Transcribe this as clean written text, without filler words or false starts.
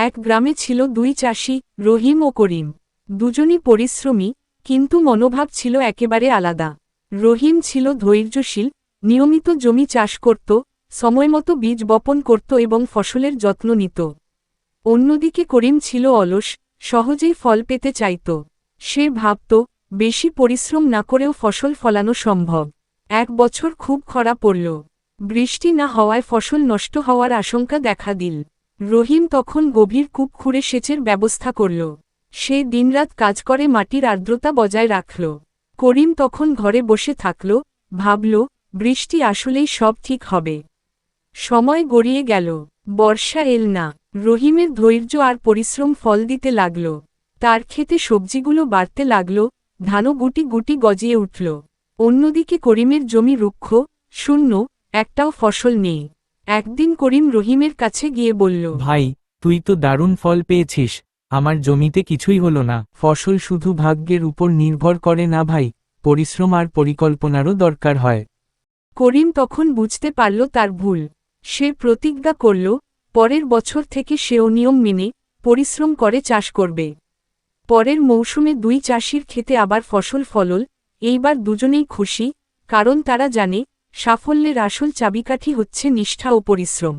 এক গ্রামে ছিল দুই চাষি, রহিম ও করিম। দুজনই পরিশ্রমী, কিন্তু মনোভাব ছিল একেবারে আলাদা। রহিম ছিল ধৈর্যশীল, নিয়মিত জমি চাষ করত, সময়মতো বীজ বপন করত এবং ফসলের যত্ন নিত। অন্যদিকে করিম ছিল অলস, সহজেই ফল পেতে চাইত। সে ভাবত, বেশি পরিশ্রম না করেও ফসল ফলানো সম্ভব। এক বছর খুব খরা পড়ল। বৃষ্টি না হওয়ায় ফসল নষ্ট হওয়ার আশঙ্কা দেখা দিল। রহিম তখন গভীর কূপ খুঁড়ে সেচের ব্যবস্থা করল। সে দিনরাত কাজ করে মাটির আর্দ্রতা বজায় রাখল। করিম তখন ঘরে বসে থাকল, ভাবল, বৃষ্টি আসলেই সব ঠিক হবে। সময় গড়িয়ে গেল, বর্ষা এল না। রহিমের ধৈর্য আর পরিশ্রম ফল দিতে লাগল। তার ক্ষেতে সবজিগুলো বাড়তে লাগল, ধানও গুটি গুটি গজিয়ে উঠল। অন্যদিকে করিমের জমি রুক্ষ, শূন্য, একটাও ফসল নেই। একদিন করিম রহিমের কাছে গিয়ে বলল, ভাই, তুই তো দারুণ ফল পেয়েছিস, আমার জমিতে কিছুই হলো না। ফসল শুধু ভাগ্যের উপর নির্ভর করে না ভাই, পরিশ্রম আর পরিকল্পনারও দরকার হয়। করিম তখন বুঝতে পারল তার ভুল। সে প্রতিজ্ঞা করল, পরের বছর থেকে সেও নিয়ম মেনে পরিশ্রম করে চাষ করবে। পরের মৌসুমে দুই চাষির ক্ষেতে আবার ফসল ফলল। এইবার দুজনেই খুশি, কারণ তারা জানে, সাফল্যের আসল চাবিকাঠি হচ্ছে নিষ্ঠা ও পরিশ্রম।